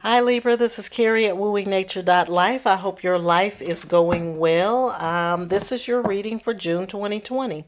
Hi Libra, this is Carrie at wooingnature.life. I hope your life is going well. This is your reading for June 2020.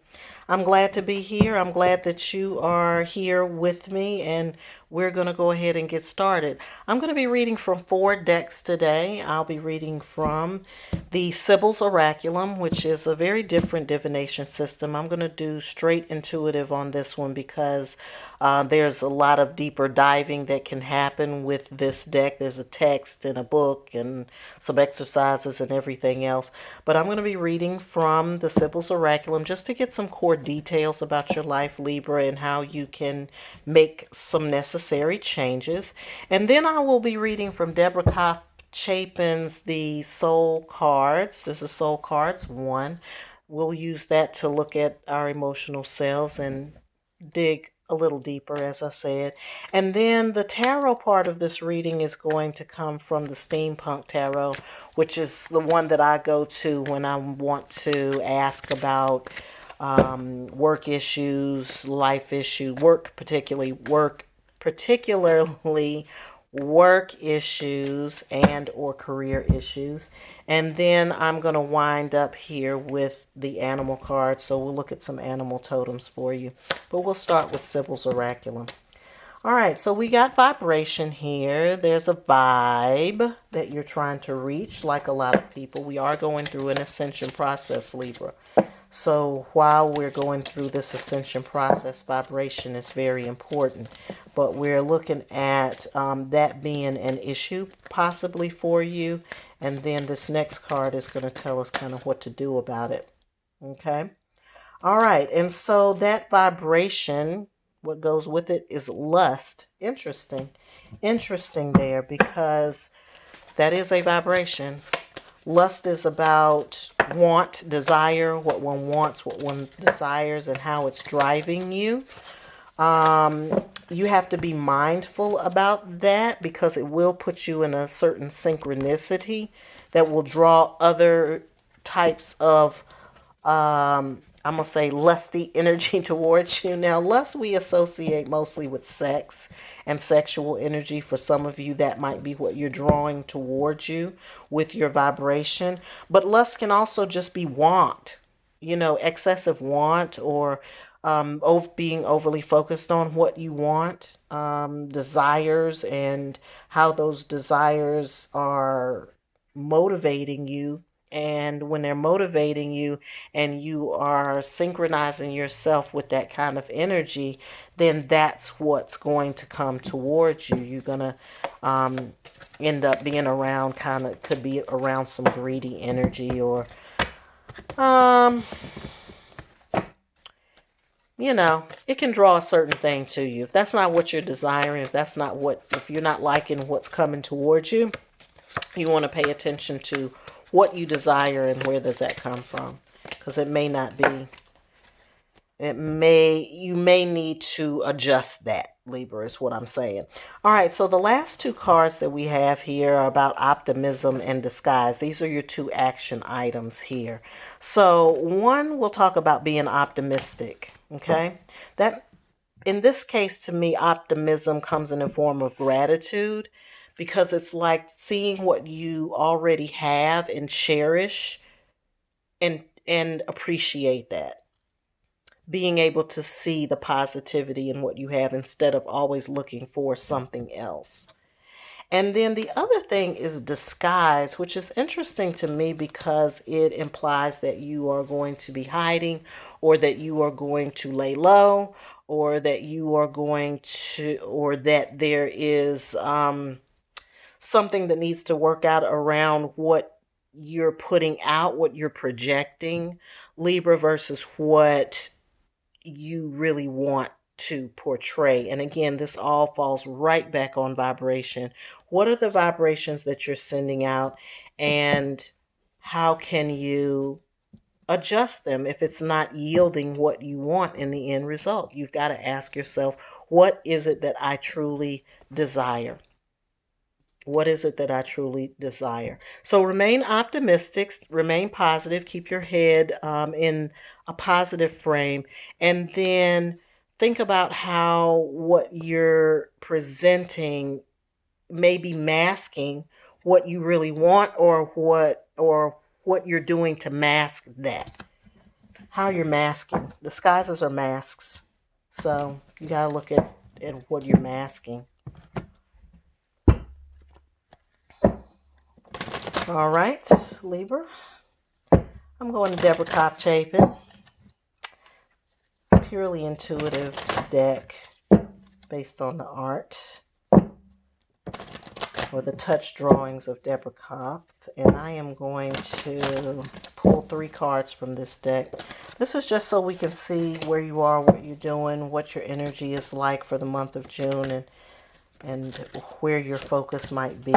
I'm glad to be here. I'm glad that you are here with me, and we're going to go ahead and get started. I'm going to be reading from 4 decks today. I'll be reading from the Sibyl's Oraculum, which is a very different divination system. I'm going to do straight intuitive on this one because there's a lot of deeper diving that can happen with this deck. There's a text and a book and some exercises and everything else. But I'm going to be reading from the Sibyl's Oraculum just to get some core details about your life, Libra, and how you can make some necessary changes. And then I will be reading from Deborah Chapin's The Soul Cards. This is Soul Cards 1. We'll use that to look at our emotional selves and dig a little deeper, as I said. And then the tarot part of this reading is going to come from the Steampunk Tarot, which is the one that I go to when I want to ask about work issues, life issues, work issues and or career issues. And then I'm going to wind up here with the animal cards. So we'll look at some animal totems for you. But we'll start with Sibyl's Oraculum. All right, so we got vibration here. There's a vibe that you're trying to reach, like a lot of people. We are going through an ascension process, Libra. So while we're going through this ascension process, vibration is very important. But we're looking at that being an issue possibly for you. And then this next card is going to tell us kind of what to do about it. Okay. All right. And so that vibration, what goes with it is lust. Interesting. Interesting there because that is a vibration. Lust is about want, desire, what one wants, what one desires, and how it's driving you. You have to be mindful about that because it will put you in a certain synchronicity that will draw other types of, I'm going to say, lusty energy towards you. Now, lust we associate mostly with sex and sexual energy. For some of you, that might be what you're drawing towards you with your vibration. But lust can also just be want, excessive want or being overly focused on what you want, desires, and how those desires are motivating you. And when they're motivating you and you are synchronizing yourself with that kind of energy, then that's what's going to come towards you. You're going to end up being around could be around some greedy energy or, it can draw a certain thing to you. If that's not what you're desiring, if you're not liking what's coming towards you, you want to pay attention to what you desire and where does that come from. Because you may need to adjust that, Libra, is what I'm saying. All right, so the last 2 cards that we have here are about optimism and disguise. These are your 2 action items here. So one, we'll talk about being optimistic, okay? That, in this case, to me, optimism comes in a form of gratitude because it's like seeing what you already have and cherish and appreciate that. Being able to see the positivity in what you have instead of always looking for something else. And then the other thing is disguise, which is interesting to me because it implies that you are going to be hiding or that you are going to lay low or that there is something that needs to work out around what you're putting out, what you're projecting, Libra, versus what you really want to portray. And again, this all falls right back on vibration. What are the vibrations that you're sending out, and how can you adjust them if it's not yielding what you want in the end result? You've got to ask yourself, what is it that I truly desire? What is it that I truly desire? So remain optimistic, remain positive, keep your head in a positive frame, and then think about how what you're presenting maybe masking what you really want, or what you're doing to mask that. How you're masking. Disguises are masks. So you got to look at what you're masking. All right, Libra. I'm going to Deborah Cobb Chapin. Purely intuitive deck based on the art or the touch drawings of Deborah Cobb. And I am going to pull 3 cards from this deck. This is just so we can see where you are, what you're doing, what your energy is like for the month of June, and where your focus might be.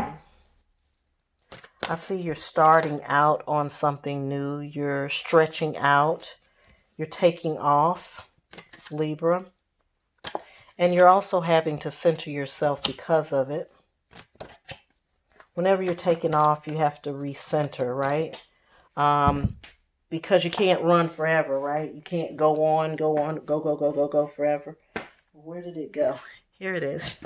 I see you're starting out on something new. You're stretching out. You're taking off, Libra. And you're also having to center yourself because of it. Whenever you're taking off, you have to recenter, right? Because you can't run forever, right? You can't go on, go forever. Where did it go? Here it is.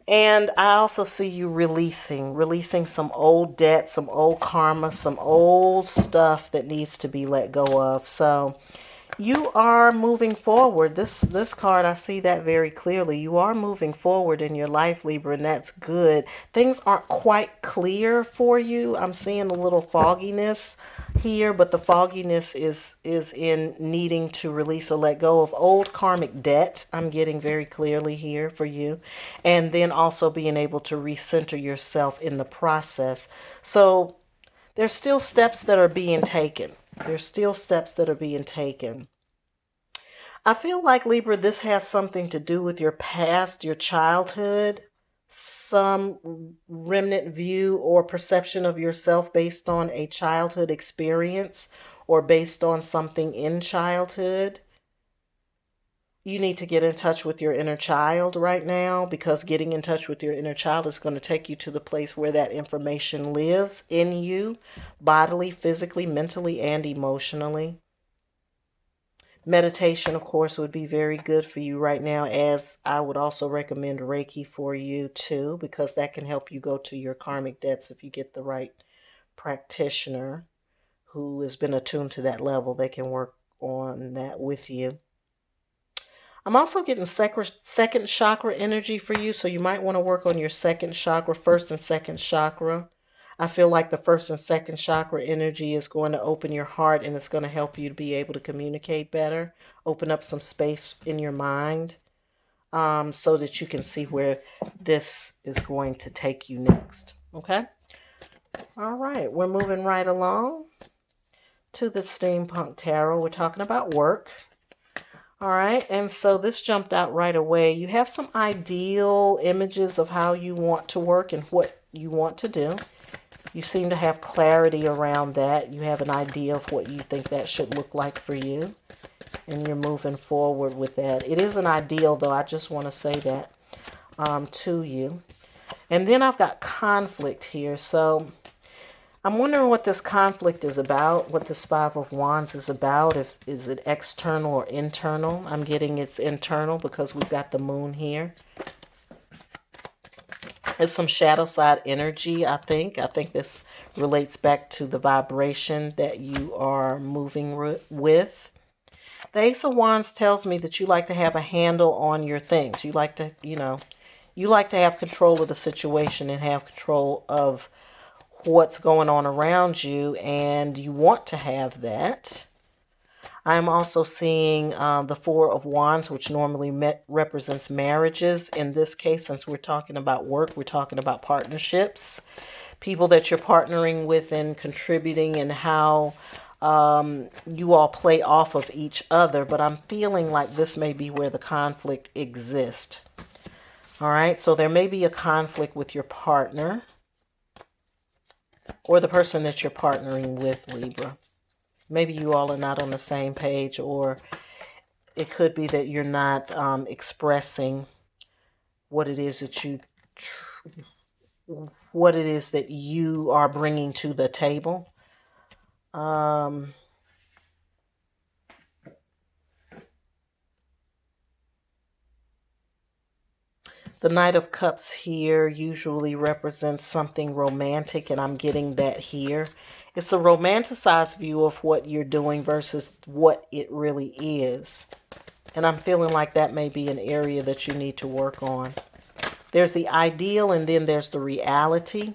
And I also see you releasing some old debt, some old karma, some old stuff that needs to be let go of. So you are moving forward. This card, I see that very clearly. You are moving forward in your life, Libra, and that's good. Things aren't quite clear for you. I'm seeing a little fogginess here, but the fogginess is in needing to release or let go of old karmic debt. I'm getting very clearly here for you. And then also being able to recenter yourself in the process. So there's still steps that are being taken. There's still steps that are being taken. I feel like, Libra, this has something to do with your past, your childhood, some remnant view or perception of yourself based on a childhood experience or based on something in childhood. You need to get in touch with your inner child right now, because getting in touch with your inner child is going to take you to the place where that information lives in you, bodily, physically, mentally, and emotionally. Meditation, of course, would be very good for you right now, as I would also recommend Reiki for you too, because that can help you go to your karmic debts if you get the right practitioner who has been attuned to that level. They can work on that with you. I'm also getting second chakra energy for you, so you might want to work on your second chakra, first and second chakra. I feel like the first and second chakra energy is going to open your heart, and it's going to help you to be able to communicate better, open up some space in your mind, so that you can see where this is going to take you next. Okay? All right, we're moving right along to the Steampunk Tarot. We're talking about work. All right, and so this jumped out right away. You have some ideal images of how you want to work and what you want to do. You seem to have clarity around that. You have an idea of what you think that should look like for you, and you're moving forward with that. It is an ideal, though. I just want to say that to you. And then I've got conflict here. So I'm wondering what this conflict is about, what this Five of Wands is about. Is it external or internal? I'm getting it's internal because we've got the moon here. It's some shadow side energy, I think. I think this relates back to the vibration that you are moving with. The Ace of Wands tells me that you like to have a handle on your things. You like to, you like to have control of the situation and have control of what's going on around you, and you want to have that. I'm also seeing the Four of Wands, which normally represents marriages. In this case, since we're talking about work, we're talking about partnerships, people that you're partnering with and contributing, and how you all play off of each other. But I'm feeling like this may be where the conflict exists. All right, so there may be a conflict with your partner or the person that you're partnering with, Libra. Maybe you all are not on the same page, or it could be that you're not expressing what it is that you are bringing to the table. The Knight of Cups here usually represents something romantic, and I'm getting that here. It's a romanticized view of what you're doing versus what it really is. And I'm feeling like that may be an area that you need to work on. There's the ideal, and then there's the reality.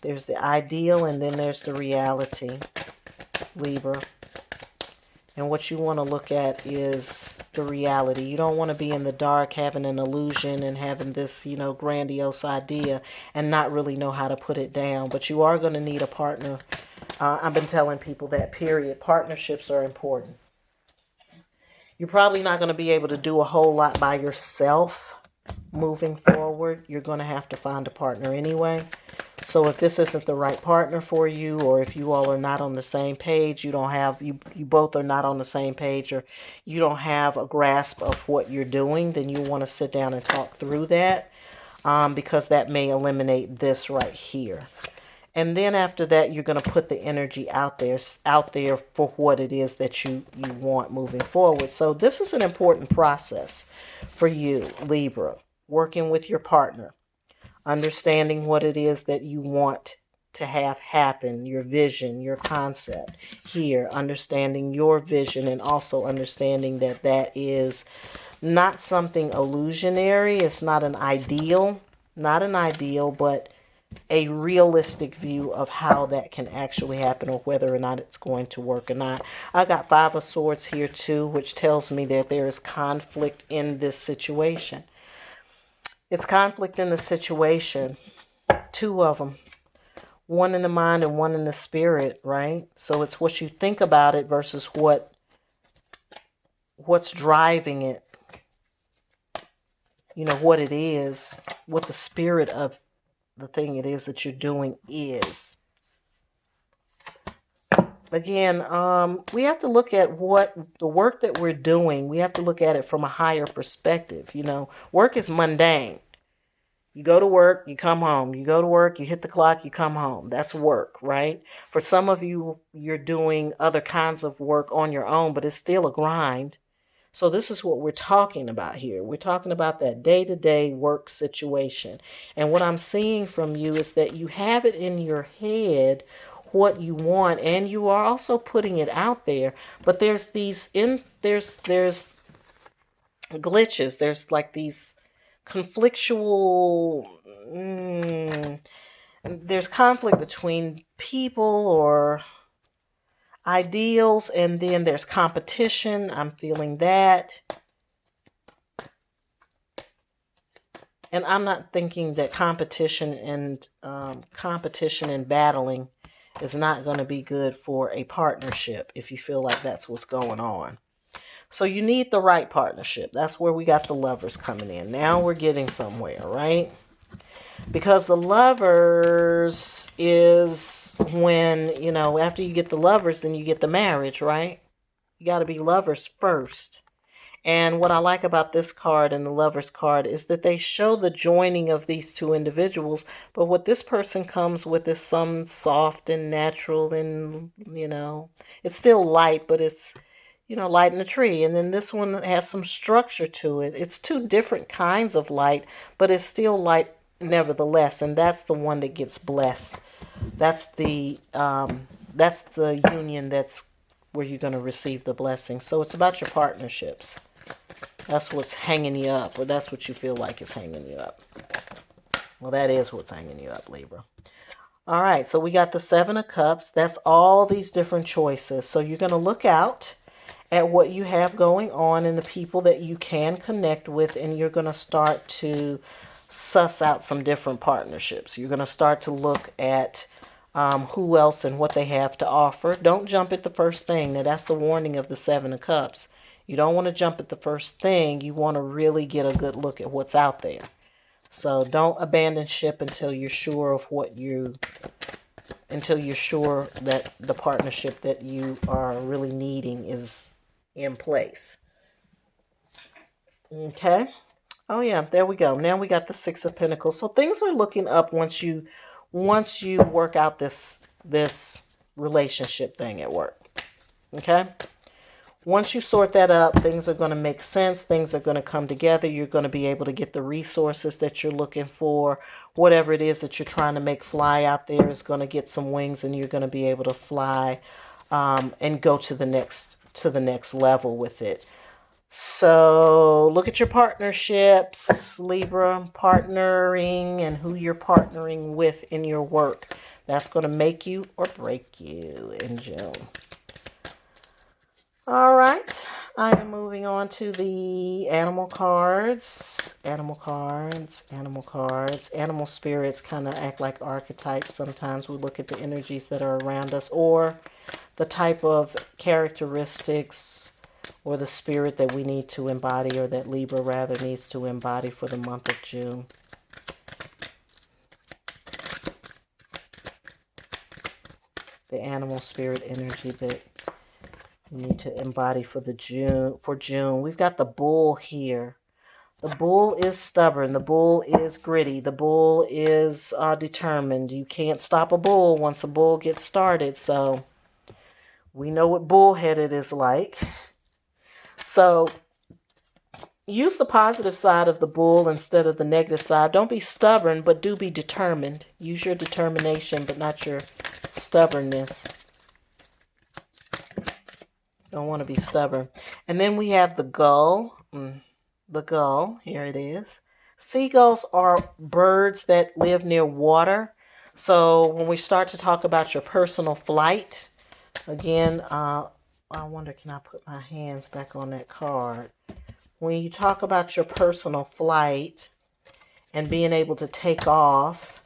There's the ideal, and then there's the reality, Libra. And what you want to look at is the reality. You don't want to be in the dark having an illusion and having this, grandiose idea and not really know how to put it down. But you are going to need a partner. I've been telling people that, period. Partnerships are important. You're probably not going to be able to do a whole lot by yourself moving forward. You're going to have to find a partner anyway. So if this isn't the right partner for you, or if you all are not on the same page, you both are not on the same page, or you don't have a grasp of what you're doing, then you want to sit down and talk through that, because that may eliminate this right here. And then after that, you're going to put the energy out there for what it is that you want moving forward. So this is an important process for you, Libra, working with your partner. Understanding what it is that you want to have happen, your vision, your concept here, understanding your vision, and also understanding that that is not something illusionary. It's not an ideal, but a realistic view of how that can actually happen, or whether or not it's going to work or not. I got 5 of Swords here too, which tells me that there is conflict in this situation. It's conflict in the situation. 2 of them. 1 in the mind and 1 in the spirit, right? So it's what you think about it versus what's driving it. What it is, what the spirit of the thing it is that you're doing is. Again, we have to look at what the work that we're doing. We have to look at it from a higher perspective. Work is mundane. You go to work, you come home. You go to work, you hit the clock, you come home. That's work, right? For some of you, you're doing other kinds of work on your own, but it's still a grind. So this is what we're talking about here. We're talking about that day-to-day work situation. And what I'm seeing from you is that you have it in your head what you want, and you are also putting it out there. But there's glitches. There's like these conflictual, there's conflict between people or ideals, and then there's competition. I'm feeling that. And I'm not thinking that competition and battling is not going to be good for a partnership if you feel like that's what's going on. So you need the right partnership. That's where we got the Lovers coming in. Now we're getting somewhere, right? Because the Lovers is when, after you get the Lovers, then you get the marriage, right? You got to be lovers first. And what I like about this card and the Lovers card is that they show the joining of these 2 individuals. But what this person comes with is some soft and natural, and, it's still light, but it's, light in a tree. And then this one has some structure to it. It's 2 different kinds of light, but it's still light nevertheless. And that's the one that gets blessed. That's the union that's where you're going to receive the blessing. So it's about your partnerships. That's what's hanging you up, or that's what you feel like is hanging you up. Well, that is what's hanging you up, Libra. All right, so we got the 7 of Cups. That's all these different choices. So you're going to look out at what you have going on and the people that you can connect with, and you're going to start to suss out some different partnerships. You're going to start to look at who else and what they have to offer. Don't jump at the first thing. Now, that's the warning of the 7 of Cups. You don't want to jump at the first thing. You want to really get a good look at what's out there. So don't abandon ship until you're sure of until you're sure that the partnership that you are really needing is in place. Okay. Oh yeah, there we go. Now we got the 6 of Pentacles. So things are looking up once you work out this relationship thing at work. Okay? once you sort that up, things are going to make sense. Things are going to come together. You're going to be able to get the resources that you're looking for. Whatever it is that you're trying to make fly out there is going to get some wings, and you're going to be able to fly and go to the next level with it. So look at your partnerships, Libra, partnering and who you're partnering with in your work. That's going to make you or break you in June. All right, I am moving on to the animal cards. Animal cards, animal cards. Animal spirits kind of act like archetypes. Sometimes we look at the energies that are around us or the type of characteristics or the spirit that we need to embody, or that Libra rather needs to embody for the month of June. The animal spirit energy that you need to embody for June. We've got the bull here. The bull is stubborn. The bull is gritty. The bull is determined. You can't stop a bull once a bull gets started. So we know what bullheaded is like. So use the positive side of the bull instead of the negative side. Don't be stubborn, but do be determined. Use your determination, but not your stubbornness. Don't want to be stubborn. And then we have the gull. The gull, here it is. Seagulls are birds that live near water. So when we start to talk about your personal flight, again, I wonder, can I put my hands back on that card? When you talk about your personal flight and being able to take off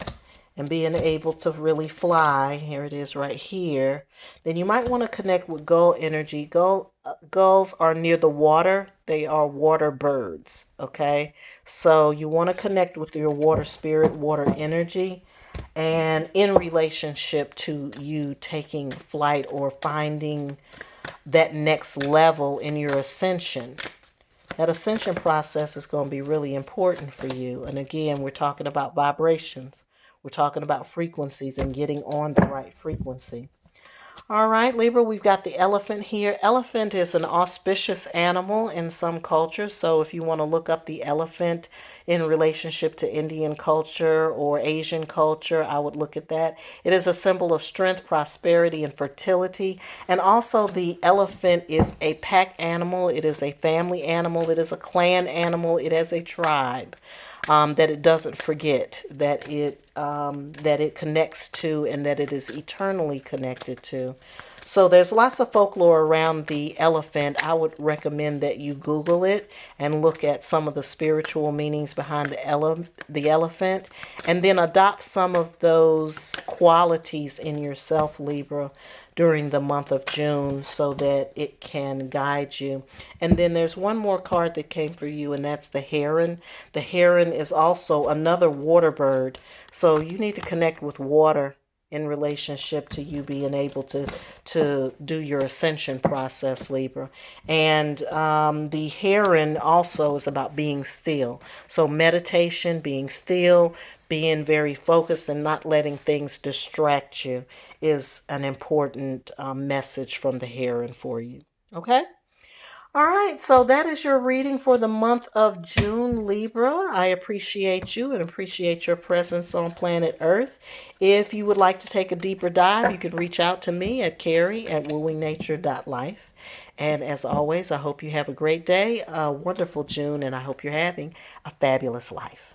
and being able to really fly, here it is right here, then you might want to connect with gull energy. Gulls are near the water. They are water birds, okay? So you want to connect with your water spirit, water energy, and in relationship to you taking flight or finding that next level in your ascension. That ascension process is going to be really important for you. And again, we're talking about vibrations. We're talking about frequencies and getting on the right frequency. All right, Libra, we've got the elephant here. Elephant is an auspicious animal in some cultures. So if you want to look up the elephant in relationship to Indian culture or Asian culture, I would look at that. It is a symbol of strength, prosperity, and fertility. And also the elephant is a pack animal. It is a family animal. It is a clan animal. It has a tribe. That it doesn't forget, that it connects to, and that it is eternally connected to. So there's lots of folklore around the elephant. I would recommend that you Google it and look at some of the spiritual meanings behind the elephant, and then adopt some of those qualities in yourself, Libra, during the month of June so that it can guide you. And then there's one more card that came for you, and that's the heron. The heron is also another water bird. So you need to connect with water in relationship to you being able to do your ascension process, Libra. And the heron also is about being still. So meditation, being still, being very focused and not letting things distract you is an important message from the heron for you. Okay? All right, so that is your reading for the month of June, Libra. I appreciate you and appreciate your presence on planet Earth. If you would like to take a deeper dive, you can reach out to me at Carrie@wooingnature.life. And as always, I hope you have a great day, a wonderful June, and I hope you're having a fabulous life.